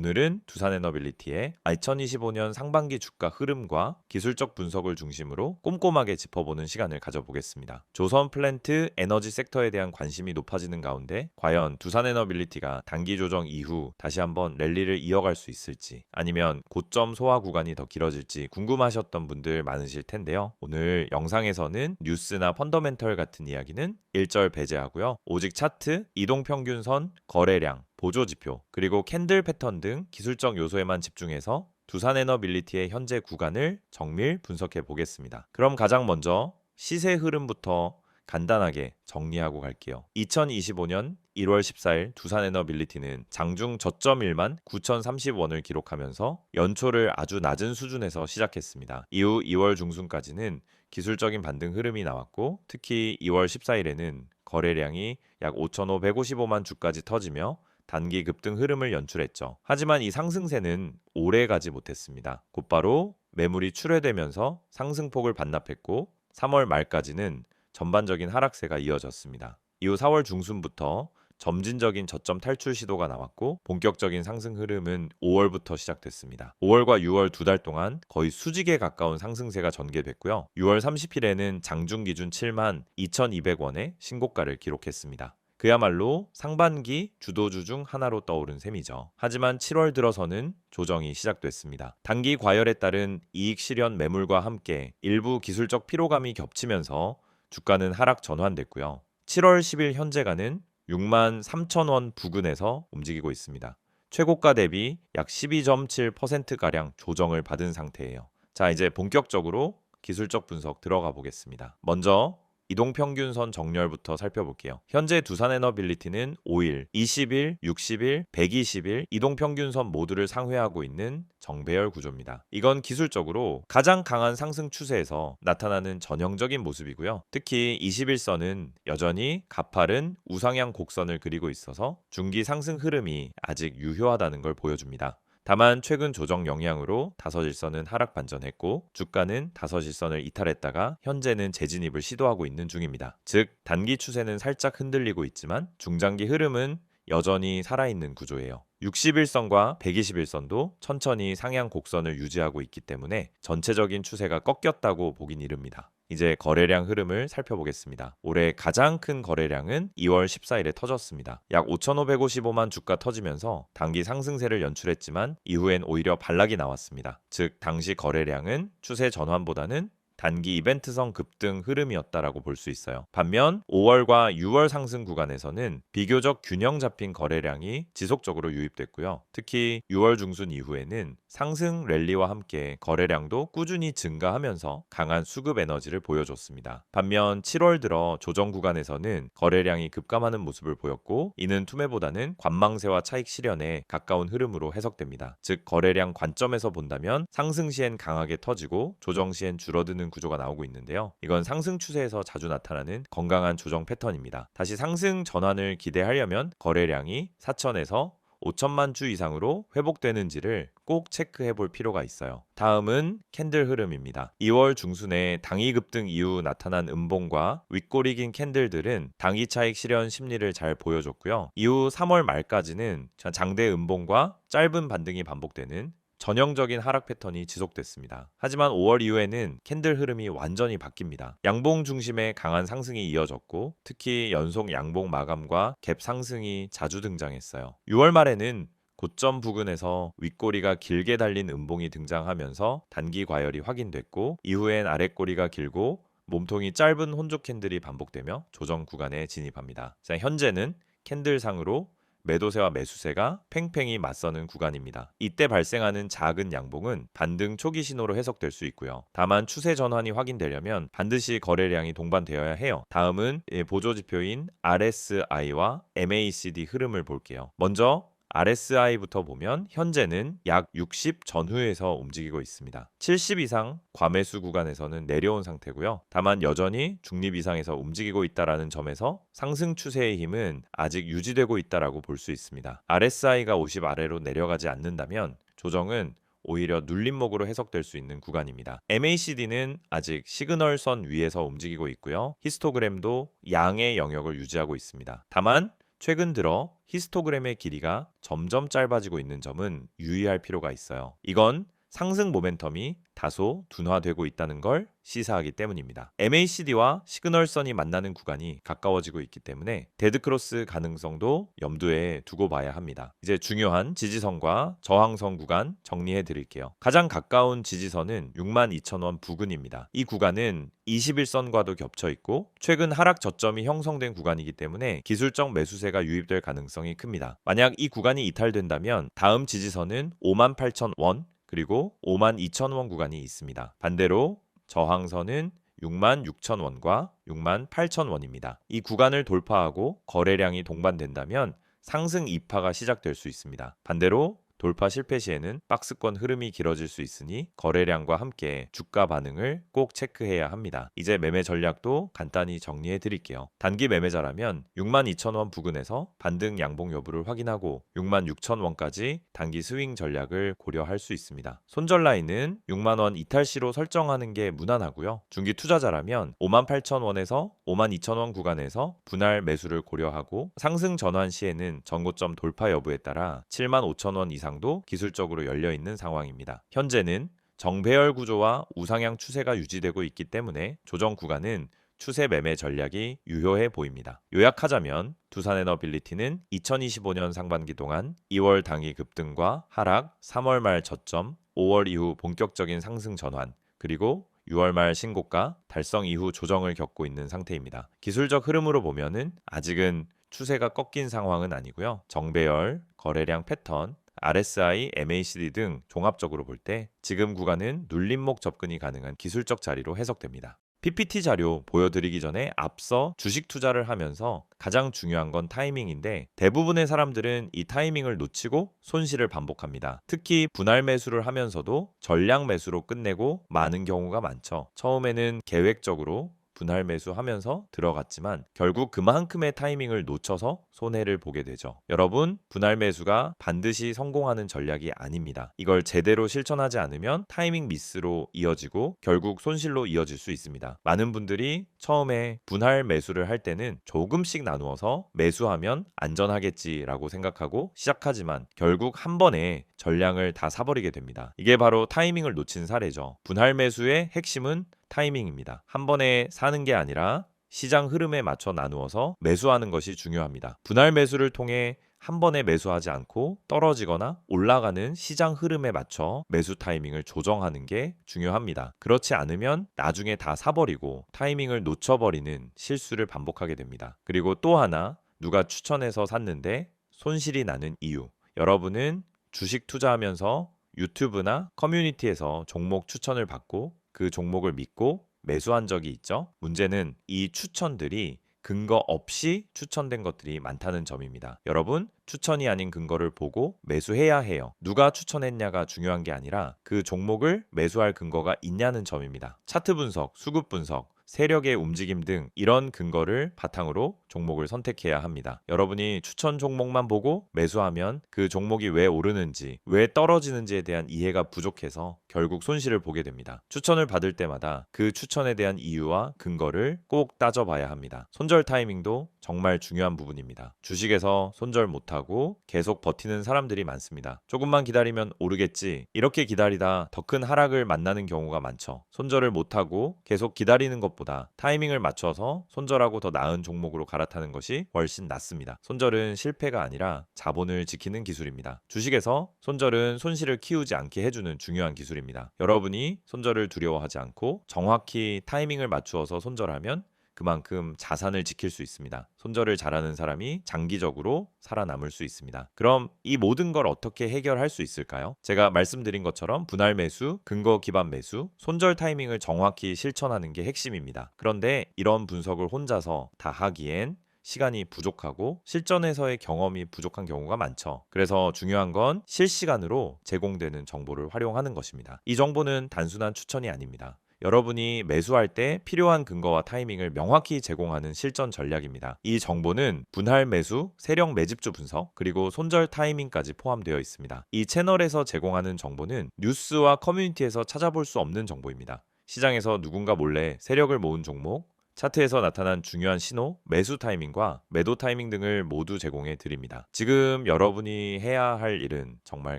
오늘은 두산에너빌리티의 2025년 상반기 주가 흐름과 기술적 분석을 중심으로 꼼꼼하게 짚어보는 시간을 가져보겠습니다. 조선 플랜트 에너지 섹터에 대한 관심이 높아지는 가운데 과연 두산에너빌리티가 단기 조정 이후 다시 한번 랠리를 이어갈 수 있을지, 아니면 고점 소화 구간이 더 길어질지 궁금하셨던 분들 많으실 텐데요. 오늘 영상에서는 뉴스나 펀더멘털 같은 이야기는 일절 배제하고요. 오직 차트, 이동평균선, 거래량, 보조지표, 그리고 캔들 패턴 등 기술적 요소에만 집중해서 두산에너빌리티의 현재 구간을 정밀 분석해 보겠습니다. 그럼 가장 먼저 시세 흐름부터 간단하게 정리하고 갈게요. 2025년 1월 14일 두산에너빌리티는 장중 저점 1만 9,030원을 기록하면서 연초를 아주 낮은 수준에서 시작했습니다. 이후 2월 중순까지는 기술적인 반등 흐름이 나왔고, 특히 2월 14일에는 거래량이 약 5,555만 주까지 터지며 단기 급등 흐름을 연출했죠. 하지만 이 상승세는 오래 가지 못했습니다. 곧바로 매물이 출회되면서 상승폭을 반납했고 3월 말까지는 전반적인 하락세가 이어졌습니다. 이후 4월 중순부터 점진적인 저점 탈출 시도가 나왔고 본격적인 상승 흐름은 5월부터 시작됐습니다. 5월과 6월 두 달 동안 거의 수직에 가까운 상승세가 전개됐고요. 6월 30일에는 장중 기준 7만 2,200원의 신고가를 기록했습니다. 그야말로 상반기 주도주 중 하나로 떠오른 셈이죠. 하지만 7월 들어서는 조정이 시작됐습니다. 단기 과열에 따른 이익 실현 매물과 함께 일부 기술적 피로감이 겹치면서 주가는 하락 전환됐고요. 7월 10일 현재가는 6만 3천원 부근에서 움직이고 있습니다. 최고가 대비 약 12.7%가량 조정을 받은 상태예요. 자, 이제 본격적으로 기술적 분석 들어가 보겠습니다. 먼저 이동평균선 정렬부터 살펴볼게요. 현재 두산에너빌리티는 5일, 20일, 60일, 120일 이동평균선 모두를 상회하고 있는 정배열 구조입니다. 이건 기술적으로 가장 강한 상승 추세에서 나타나는 전형적인 모습이고요. 특히 21선은 여전히 가파른 우상향 곡선을 그리고 있어서 중기 상승 흐름이 아직 유효하다는 걸 보여줍니다. 다만 최근 조정 영향으로 다섯일선은 하락 반전했고 주가는 다섯일선을 이탈했다가 현재는 재진입을 시도하고 있는 중입니다. 즉 단기 추세는 살짝 흔들리고 있지만 중장기 흐름은 여전히 살아있는 구조예요. 61선과 121선도 천천히 상향 곡선을 유지하고 있기 때문에 전체적인 추세가 꺾였다고 보긴 이릅니다. 이제 거래량 흐름을 살펴보겠습니다. 올해 가장 큰 거래량은 2월 14일에 터졌습니다. 약 5,555만 주가 터지면서 단기 상승세를 연출했지만 이후엔 오히려 반락이 나왔습니다. 즉 당시 거래량은 추세 전환보다는 단기 이벤트성 급등 흐름이었다라고 볼 수 있어요. 반면 5월과 6월 상승 구간에서는 비교적 균형 잡힌 거래량이 지속적으로 유입됐고요. 특히 6월 중순 이후에는 상승 랠리와 함께 거래량도 꾸준히 증가하면서 강한 수급 에너지를 보여줬습니다. 반면 7월 들어 조정 구간에서는 거래량이 급감하는 모습을 보였고 이는 투매보다는 관망세와 차익 실현에 가까운 흐름으로 해석됩니다. 즉 거래량 관점에서 본다면 상승 시엔 강하게 터지고 조정 시엔 줄어드는 구조가 나오고 있는데요. 이건 상승 추세에서 자주 나타나는 건강한 조정 패턴입니다. 다시 상승 전환을 기대하려면 거래량이 4천에서 5천만 주 이상으로 회복되는지를 꼭 체크해 볼 필요가 있어요. 다음은 캔들 흐름입니다. 2월 중순에 당이 급등 이후 나타난 음봉과 윗꼬리 긴 캔들들은 단기 차익 실현 심리를 잘 보여줬고요. 이후 3월 말까지는 장대 음봉과 짧은 반등이 반복되는 전형적인 하락 패턴이 지속됐습니다. 하지만 5월 이후에는 캔들 흐름이 완전히 바뀝니다. 양봉 중심의 강한 상승이 이어졌고 특히 연속 양봉 마감과 갭 상승이 자주 등장했어요. 6월 말에는 고점 부근에서 윗꼬리가 길게 달린 음봉이 등장하면서 단기 과열이 확인됐고 이후엔 아랫꼬리가 길고 몸통이 짧은 혼조 캔들이 반복되며 조정 구간에 진입합니다. 현재는 캔들상으로 매도세와 매수세가 팽팽히 맞서는 구간입니다. 이때 발생하는 작은 양봉은 반등 초기 신호로 해석될 수 있고요. 다만 추세 전환이 확인되려면 반드시 거래량이 동반되어야 해요. 다음은 보조지표인 RSI와 MACD 흐름을 볼게요. 먼저 RSI부터 보면 현재는 약 60 전후에서 움직이고 있습니다. 70 이상 과매수 구간에서는 내려온 상태고요. 다만 여전히 중립 이상에서 움직이고 있다는 점에서 상승 추세의 힘은 아직 유지되고 있다고 볼 수 있습니다. RSI가 50 아래로 내려가지 않는다면 조정은 오히려 눌림목으로 해석될 수 있는 구간입니다. MACD는 아직 시그널선 위에서 움직이고 있고요. 히스토그램도 양의 영역을 유지하고 있습니다. 다만 최근 들어 히스토그램의 길이가 점점 짧아지고 있는 점은 유의할 필요가 있어요. 이건 상승 모멘텀이 다소 둔화되고 있다는 걸 시사하기 때문입니다. MACD와 시그널선이 만나는 구간이 가까워지고 있기 때문에 데드크로스 가능성도 염두에 두고 봐야 합니다. 이제 중요한 지지선과 저항선 구간 정리해 드릴게요. 가장 가까운 지지선은 62,000원 부근입니다. 이 구간은 21선과도 겹쳐 있고 최근 하락 저점이 형성된 구간이기 때문에 기술적 매수세가 유입될 가능성이 큽니다. 만약 이 구간이 이탈된다면 다음 지지선은 58,000원 그리고 52,000원 구간이 있습니다. 반대로 저항선은 66,000원과 68,000원입니다. 이 구간을 돌파하고 거래량이 동반된다면 상승 2파가 시작될 수 있습니다. 반대로 돌파 실패 시에는 박스권 흐름이 길어질 수 있으니 거래량과 함께 주가 반응을 꼭 체크해야 합니다. 이제 매매 전략도 간단히 정리해 드릴게요. 단기 매매자라면 62,000원 부근에서 반등 양봉 여부를 확인하고 66,000원까지 단기 스윙 전략을 고려할 수 있습니다. 손절 라인은 6만원 이탈시로 설정하는 게 무난하고요. 중기 투자자라면 58,000원에서 52,000원 구간에서 분할 매수를 고려하고 상승 전환 시에는 전고점 돌파 여부에 따라 75,000원 이상 도 기술적으로 열려 있는 상황입니다. 현재는 정배열 구조와 우상향 추세가 유지되고 있기 때문에 조정 구간은 추세 매매 전략이 유효해 보입니다. 요약하자면 두산에너빌리티는 2025년 상반기 동안 2월 당일 급등과 하락, 3월 말 저점, 5월 이후 본격적인 상승 전환, 그리고 6월 말 신고가 달성 이후 조정을 겪고 있는 상태입니다. 기술적 흐름으로 보면은 아직은 추세가 꺾인 상황은 아니고요. 정배열, 거래량 패턴, RSI, MACD 등 종합적으로 볼 때 지금 구간은 눌림목 접근이 가능한 기술적 자리로 해석됩니다. PPT 자료 보여드리기 전에 앞서 주식 투자를 하면서 가장 중요한 건 타이밍인데 대부분의 사람들은 이 타이밍을 놓치고 손실을 반복합니다. 특히 분할 매수를 하면서도 전량 매수로 끝내고 마는 경우가 많죠. 처음에는 계획적으로 분할 매수하면서 들어갔지만 결국 그만큼의 타이밍을 놓쳐서 손해를 보게 되죠. 여러분, 분할 매수가 반드시 성공하는 전략이 아닙니다. 이걸 제대로 실천하지 않으면 타이밍 미스로 이어지고 결국 손실로 이어질 수 있습니다. 많은 분들이 처음에 분할 매수를 할 때는 조금씩 나누어서 매수하면 안전하겠지라고 생각하고 시작하지만 결국 한 번에 전량을 다 사버리게 됩니다. 이게 바로 타이밍을 놓친 사례죠. 분할 매수의 핵심은 타이밍입니다. 한 번에 사는 게 아니라 시장 흐름에 맞춰 나누어서 매수하는 것이 중요합니다. 분할 매수를 통해 한 번에 매수하지 않고 떨어지거나 올라가는 시장 흐름에 맞춰 매수 타이밍을 조정하는 게 중요합니다. 그렇지 않으면 나중에 다 사버리고 타이밍을 놓쳐버리는 실수를 반복하게 됩니다. 그리고 또 하나, 누가 추천해서 샀는데 손실이 나는 이유. 여러분은 주식 투자하면서 유튜브나 커뮤니티에서 종목 추천을 받고 그 종목을 믿고 매수한 적이 있죠. 문제는 이 추천들이 근거 없이 추천된 것들이 많다는 점입니다. 여러분, 추천이 아닌 근거를 보고 매수해야 해요. 누가 추천했냐가 중요한 게 아니라 그 종목을 매수할 근거가 있냐는 점입니다. 차트 분석, 수급 분석, 세력의 움직임 등 이런 근거를 바탕으로 종목을 선택해야 합니다. 여러분이 추천 종목만 보고 매수하면 그 종목이 왜 오르는지, 왜 떨어지는지에 대한 이해가 부족해서 결국 손실을 보게 됩니다. 추천을 받을 때마다 그 추천에 대한 이유와 근거를 꼭 따져봐야 합니다. 손절 타이밍도 정말 중요한 부분입니다. 주식에서 손절 못하고 계속 버티는 사람들이 많습니다. 조금만 기다리면 오르겠지, 이렇게 기다리다 더 큰 하락을 만나는 경우가 많죠. 손절을 못하고 계속 기다리는 것보다 타이밍을 맞춰서 손절하고 더 나은 종목으로 갈아타는 것이 훨씬 낫습니다. 손절은 실패가 아니라 자본을 지키는 기술입니다. 주식에서 손절은 손실을 키우지 않게 해주는 중요한 기술입니다. 여러분이 손절을 두려워하지 않고 정확히 타이밍을 맞추어서 손절하면 그만큼 자산을 지킬 수 있습니다. 손절을 잘하는 사람이 장기적으로 살아남을 수 있습니다. 그럼 이 모든 걸 어떻게 해결할 수 있을까요? 제가 말씀드린 것처럼 분할 매수, 근거 기반 매수, 손절 타이밍을 정확히 실천하는 게 핵심입니다. 그런데 이런 분석을 혼자서 다 하기엔 시간이 부족하고 실전에서의 경험이 부족한 경우가 많죠. 그래서 중요한 건 실시간으로 제공되는 정보를 활용하는 것입니다. 이 정보는 단순한 추천이 아닙니다. 여러분이 매수할 때 필요한 근거와 타이밍을 명확히 제공하는 실전 전략입니다. 이 정보는 분할 매수, 세력 매집주 분석, 그리고 손절 타이밍까지 포함되어 있습니다. 이 채널에서 제공하는 정보는 뉴스와 커뮤니티에서 찾아볼 수 없는 정보입니다. 시장에서 누군가 몰래 세력을 모은 종목, 차트에서 나타난 중요한 신호, 매수 타이밍과 매도 타이밍 등을 모두 제공해 드립니다. 지금 여러분이 해야 할 일은 정말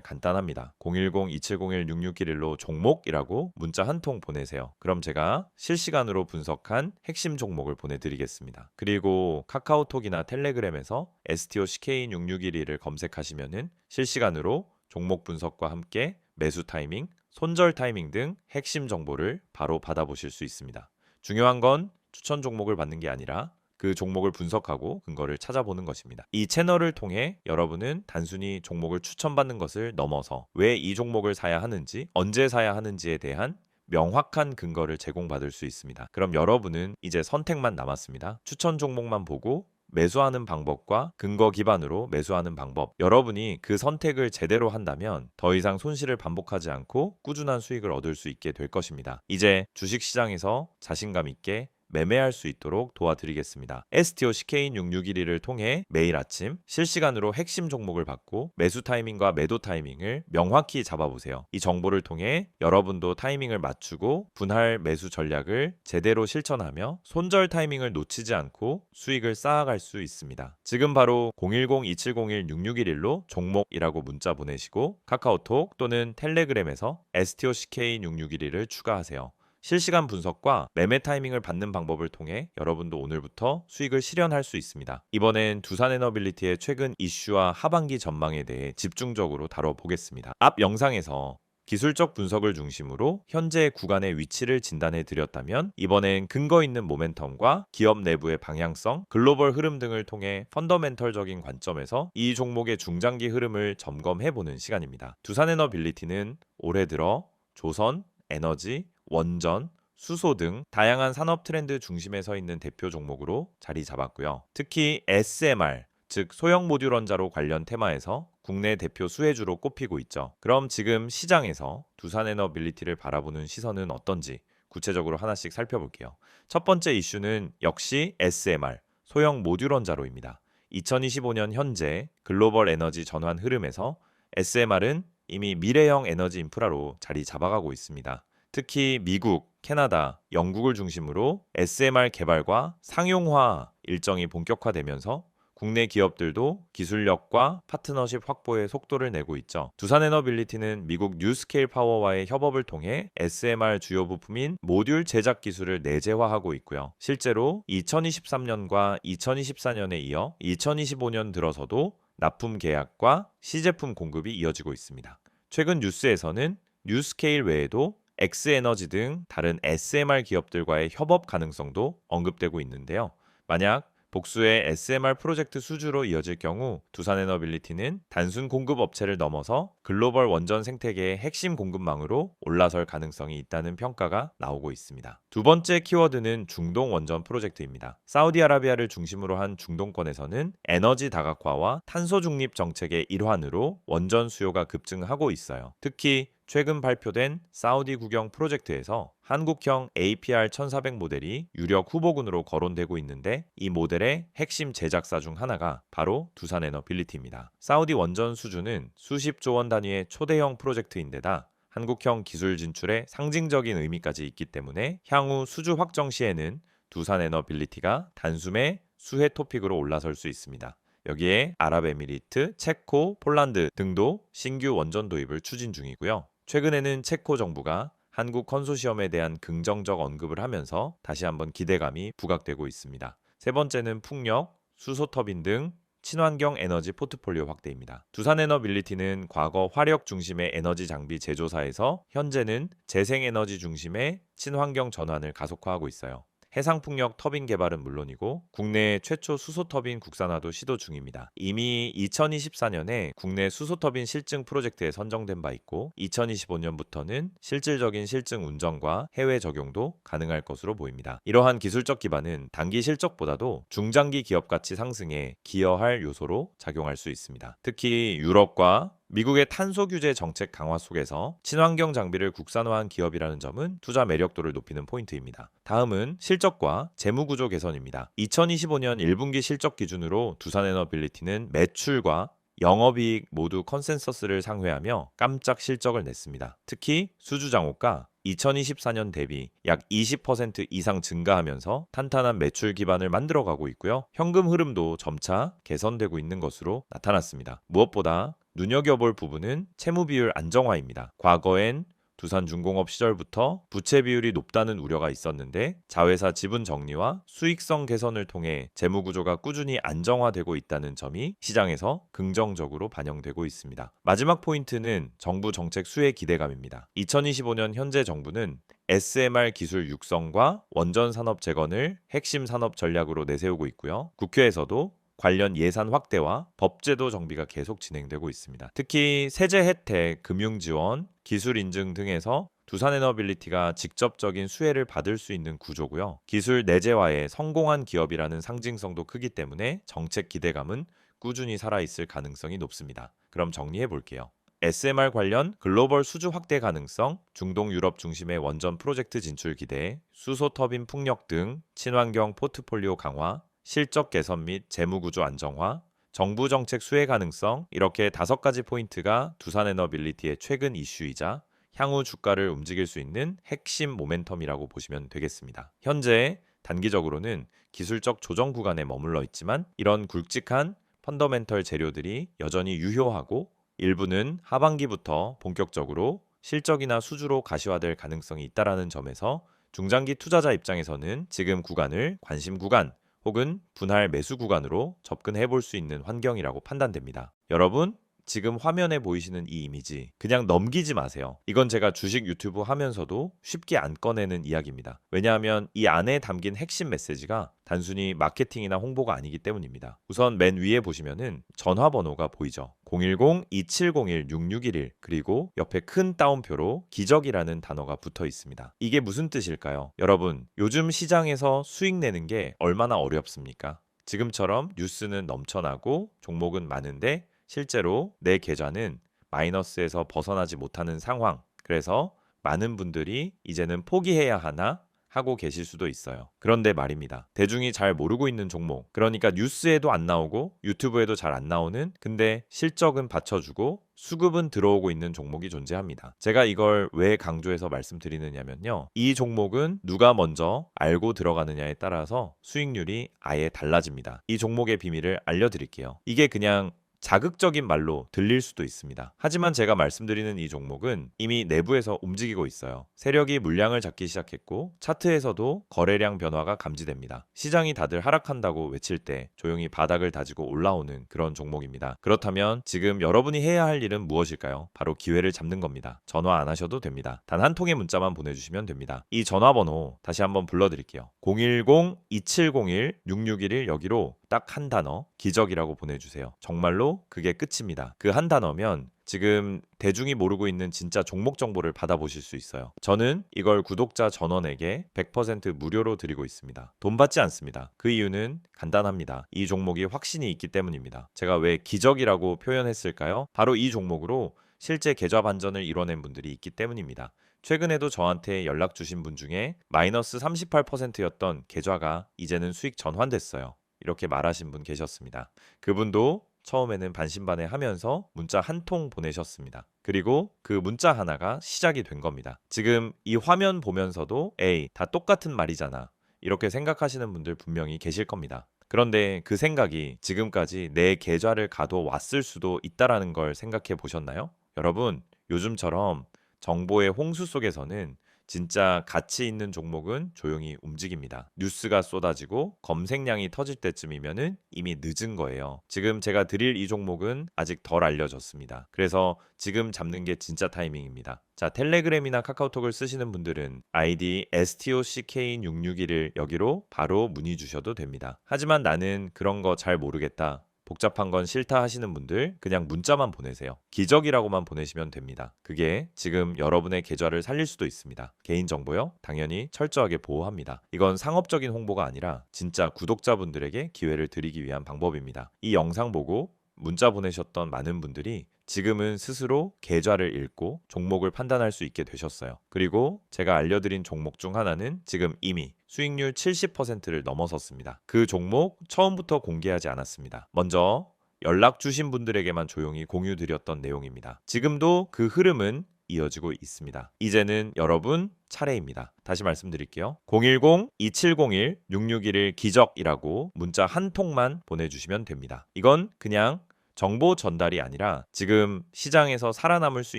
간단합니다. 010-2701-6611로 종목이라고 문자 한 통 보내세요. 그럼 제가 실시간으로 분석한 핵심 종목을 보내드리겠습니다. 그리고 카카오톡이나 텔레그램에서 STOCK6611을 검색하시면은 실시간으로 종목 분석과 함께 매수 타이밍, 손절 타이밍 등 핵심 정보를 바로 받아보실 수 있습니다. 중요한 건 추천 종목을 받는 게 아니라 그 종목을 분석하고 근거를 찾아보는 것입니다. 이 채널을 통해 여러분은 단순히 종목을 추천받는 것을 넘어서 왜 이 종목을 사야 하는지, 언제 사야 하는지에 대한 명확한 근거를 제공받을 수 있습니다. 그럼 여러분은 이제 선택만 남았습니다. 추천 종목만 보고 매수하는 방법과 근거 기반으로 매수하는 방법. 여러분이 그 선택을 제대로 한다면 더 이상 손실을 반복하지 않고 꾸준한 수익을 얻을 수 있게 될 것입니다. 이제 주식시장에서 자신감 있게 매매할 수 있도록 도와드리겠습니다. STOCK6611을 통해 매일 아침 실시간으로 핵심 종목을 받고 매수 타이밍과 매도 타이밍을 명확히 잡아보세요. 이 정보를 통해 여러분도 타이밍을 맞추고 분할 매수 전략을 제대로 실천하며 손절 타이밍을 놓치지 않고 수익을 쌓아갈 수 있습니다. 지금 바로 010-2701-6611로 종목이라고 문자 보내시고 카카오톡 또는 텔레그램에서 STOCK6611을 추가하세요. 실시간 분석과 매매 타이밍을 받는 방법을 통해 여러분도 오늘부터 수익을 실현할 수 있습니다. 이번엔 두산에너빌리티의 최근 이슈와 하반기 전망에 대해 집중적으로 다뤄보겠습니다. 앞 영상에서 기술적 분석을 중심으로 현재 구간의 위치를 진단해 드렸다면 이번엔 근거 있는 모멘텀과 기업 내부의 방향성, 글로벌 흐름 등을 통해 펀더멘털적인 관점에서 이 종목의 중장기 흐름을 점검해 보는 시간입니다. 두산에너빌리티는 올해 들어 조선, 에너지, 원전, 수소 등 다양한 산업 트렌드 중심에 서 있는 대표 종목으로 자리 잡았고요. 특히 SMR, 즉 소형 모듈 원자로 관련 테마에서 국내 대표 수혜주로 꼽히고 있죠. 그럼 지금 시장에서 두산에너빌리티를 바라보는 시선은 어떤지 구체적으로 하나씩 살펴볼게요. 첫 번째 이슈는 역시 SMR, 소형 모듈 원자로입니다. 2025년 현재 글로벌 에너지 전환 흐름에서 SMR은 이미 미래형 에너지 인프라로 자리 잡아가고 있습니다. 특히 미국, 캐나다, 영국을 중심으로 SMR 개발과 상용화 일정이 본격화되면서 국내 기업들도 기술력과 파트너십 확보에 속도를 내고 있죠. 두산에너빌리티는 미국 뉴스케일 파워와의 협업을 통해 SMR 주요 부품인 모듈 제작 기술을 내재화하고 있고요. 실제로 2023년과 2024년에 이어 2025년 들어서도 납품 계약과 시제품 공급이 이어지고 있습니다. 최근 뉴스에서는 뉴스케일 외에도 엑스에너지 등 다른 SMR 기업들과의 협업 가능성도 언급되고 있는데요. 만약 복수의 SMR 프로젝트 수주로 이어질 경우 두산에너빌리티는 단순 공급 업체를 넘어서 글로벌 원전 생태계의 핵심 공급망으로 올라설 가능성이 있다는 평가가 나오고 있습니다. 두 번째 키워드는 중동 원전 프로젝트입니다. 사우디아라비아를 중심으로 한 중동권에서는 에너지 다각화와 탄소 중립 정책의 일환으로 원전 수요가 급증하고 있어요. 특히 최근 발표된 사우디 국영 프로젝트에서 한국형 APR1400 모델이 유력 후보군으로 거론되고 있는데 이 모델의 핵심 제작사 중 하나가 바로 두산에너빌리티입니다. 사우디 원전 수주는 수십조 원 단위의 초대형 프로젝트인데다 한국형 기술 진출의 상징적인 의미까지 있기 때문에 향후 수주 확정 시에는 두산에너빌리티가 단숨에 수혜 토픽으로 올라설 수 있습니다. 여기에 아랍에미리트, 체코, 폴란드 등도 신규 원전 도입을 추진 중이고요. 최근에는 체코 정부가 한국 컨소시엄에 대한 긍정적 언급을 하면서 다시 한번 기대감이 부각되고 있습니다. 세 번째는 풍력, 수소터빈 등 친환경 에너지 포트폴리오 확대입니다. 두산에너빌리티는 과거 화력 중심의 에너지 장비 제조사에서 현재는 재생에너지 중심의 친환경 전환을 가속화하고 있어요. 해상풍력 터빈 개발은 물론이고 국내 최초 수소터빈 국산화도 시도 중입니다. 이미 2024년에 국내 수소터빈 실증 프로젝트에 선정된 바 있고 2025년부터는 실질적인 실증 운전과 해외 적용도 가능할 것으로 보입니다. 이러한 기술적 기반은 단기 실적보다도 중장기 기업 가치 상승에 기여할 요소로 작용할 수 있습니다. 특히 유럽과 미국의 탄소 규제 정책 강화 속에서 친환경 장비를 국산화한 기업이라는 점은 투자 매력도를 높이는 포인트입니다. 다음은 실적과 재무 구조 개선입니다. 2025년 1분기 실적 기준으로 두산에너빌리티는 매출과 영업이익 모두 컨센서스를 상회하며 깜짝 실적을 냈습니다. 특히 수주장호가 2024년 대비 약 20% 이상 증가하면서 탄탄한 매출 기반을 만들어가고 있고요. 현금 흐름도 점차 개선되고 있는 것으로 나타났습니다. 무엇보다 눈여겨볼 부분은 채무 비율 안정화입니다. 과거엔 두산중공업 시절부터 부채 비율이 높다는 우려가 있었는데 자회사 지분 정리와 수익성 개선을 통해 재무 구조가 꾸준히 안정화되고 있다는 점이 시장에서 긍정적으로 반영되고 있습니다. 마지막 포인트는 정부 정책 수혜 기대감입니다. 2025년 현재 정부는 SMR 기술 육성과 원전 산업 재건을 핵심 산업 전략으로 내세우고 있고요. 국회에서도 관련 예산 확대와 법제도 정비가 계속 진행되고 있습니다. 특히 세제 혜택, 금융 지원, 기술 인증 등에서 두산에너빌리티가 직접적인 수혜를 받을 수 있는 구조고요. 기술 내재화에 성공한 기업이라는 상징성도 크기 때문에 정책 기대감은 꾸준히 살아있을 가능성이 높습니다. 그럼 정리해 볼게요. SMR 관련 글로벌 수주 확대 가능성, 중동 유럽 중심의 원전 프로젝트 진출 기대, 수소 터빈 풍력 등 친환경 포트폴리오 강화, 실적 개선 및 재무구조 안정화, 정부 정책 수혜 가능성, 이렇게 5가지 포인트가 두산에너빌리티의 최근 이슈이자 향후 주가를 움직일 수 있는 핵심 모멘텀이라고 보시면 되겠습니다. 현재 단기적으로는 기술적 조정 구간에 머물러 있지만 이런 굵직한 펀더멘털 재료들이 여전히 유효하고 일부는 하반기부터 본격적으로 실적이나 수주로 가시화될 가능성이 있다라는 점에서 중장기 투자자 입장에서는 지금 구간을 관심 구간 혹은 분할 매수 구간으로 접근해 볼 수 있는 환경이라고 판단됩니다. 여러분, 지금 화면에 보이시는 이 이미지 그냥 넘기지 마세요. 이건 제가 주식 유튜브 하면서도 쉽게 안 꺼내는 이야기입니다. 왜냐하면 이 안에 담긴 핵심 메시지가 단순히 마케팅이나 홍보가 아니기 때문입니다. 우선 맨 위에 보시면은 전화번호가 보이죠. 010-2701-6611 그리고 옆에 큰 따옴표로 기적이라는 단어가 붙어 있습니다. 이게 무슨 뜻일까요? 여러분, 요즘 시장에서 수익 내는 게 얼마나 어렵습니까? 지금처럼 뉴스는 넘쳐나고 종목은 많은데 실제로 내 계좌는 마이너스에서 벗어나지 못하는 상황. 그래서 많은 분들이 이제는 포기해야 하나 하고 계실 수도 있어요. 그런데 말입니다. 대중이 잘 모르고 있는 종목. 그러니까 뉴스에도 안 나오고 유튜브에도 잘 안 나오는 근데 실적은 받쳐주고 수급은 들어오고 있는 종목이 존재합니다. 제가 이걸 왜 강조해서 말씀드리느냐면요. 이 종목은 누가 먼저 알고 들어가느냐에 따라서 수익률이 아예 달라집니다. 이 종목의 비밀을 알려드릴게요. 이게 그냥 자극적인 말로 들릴 수도 있습니다. 하지만 제가 말씀드리는 이 종목은 이미 내부에서 움직이고 있어요. 세력이 물량을 잡기 시작했고 차트에서도 거래량 변화가 감지됩니다. 시장이 다들 하락한다고 외칠 때 조용히 바닥을 다지고 올라오는 그런 종목입니다. 그렇다면 지금 여러분이 해야 할 일은 무엇일까요? 바로 기회를 잡는 겁니다. 전화 안 하셔도 됩니다. 단 한 통의 문자만 보내주시면 됩니다. 이 전화번호 다시 한번 불러드릴게요. 010-2701-6611 여기로 딱 한 단어 기적이라고 보내주세요. 정말로 그게 끝입니다. 그 한 단어면 지금 대중이 모르고 있는 진짜 종목 정보를 받아보실 수 있어요. 저는 이걸 구독자 전원에게 100% 무료로 드리고 있습니다. 돈 받지 않습니다. 그 이유는 간단합니다. 이 종목이 확신이 있기 때문입니다. 제가 왜 기적이라고 표현했을까요? 바로 이 종목으로 실제 계좌 반전을 이뤄낸 분들이 있기 때문입니다. 최근에도 저한테 연락 주신 분 중에 마이너스 38%였던 계좌가 이제는 수익 전환됐어요. 이렇게 말하신 분 계셨습니다. 그분도 처음에는 반신반의하면서 문자 한 통 보내셨습니다. 그리고 그 문자 하나가 시작이 된 겁니다. 지금 이 화면 보면서도 에이, 다 똑같은 말이잖아. 이렇게 생각하시는 분들 분명히 계실 겁니다. 그런데 그 생각이 지금까지 내 계좌를 가둬왔을 수도 있다라는 걸 생각해 보셨나요? 여러분, 요즘처럼 정보의 홍수 속에서는 진짜 가치 있는 종목은 조용히 움직입니다. 뉴스가 쏟아지고 검색량이 터질 때쯤이면은 이미 늦은 거예요. 지금 제가 드릴 이 종목은 아직 덜 알려졌습니다. 그래서 지금 잡는 게 진짜 타이밍입니다. 자, 텔레그램이나 카카오톡을 쓰시는 분들은 아이디 STOCK661을 여기로 바로 문의 주셔도 됩니다. 하지만 나는 그런 거 잘 모르겠다. 복잡한 건 싫다 하시는 분들 그냥 문자만 보내세요. 기적이라고만 보내시면 됩니다. 그게 지금 여러분의 계좌를 살릴 수도 있습니다. 개인정보요? 당연히 철저하게 보호합니다. 이건 상업적인 홍보가 아니라 진짜 구독자분들에게 기회를 드리기 위한 방법입니다. 이 영상 보고 문자 보내셨던 많은 분들이 지금은 스스로 계좌를 읽고 종목을 판단할 수 있게 되셨어요. 그리고 제가 알려드린 종목 중 하나는 지금 이미 수익률 70%를 넘어섰습니다. 그 종목 처음부터 공개하지 않았습니다. 먼저 연락 주신 분들에게만 조용히 공유드렸던 내용입니다. 지금도 그 흐름은 이어지고 있습니다. 이제는 여러분 차례입니다. 다시 말씀드릴게요. 010-2701-6611 기적이라고 문자 한 통만 보내주시면 됩니다. 이건 그냥 정보 전달이 아니라 지금 시장에서 살아남을 수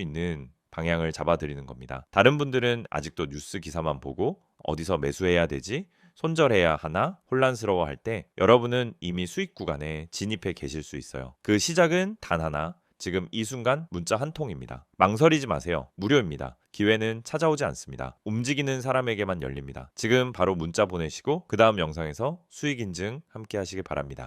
있는 방향을 잡아드리는 겁니다. 다른 분들은 아직도 뉴스 기사만 보고 어디서 매수해야 되지? 손절해야 하나? 혼란스러워할 때 여러분은 이미 수익 구간에 진입해 계실 수 있어요. 그 시작은 단 하나, 지금 이 순간 문자 한 통입니다. 망설이지 마세요. 무료입니다. 기회는 찾아오지 않습니다. 움직이는 사람에게만 열립니다. 지금 바로 문자 보내시고 그 다음 영상에서 수익 인증 함께 하시길 바랍니다.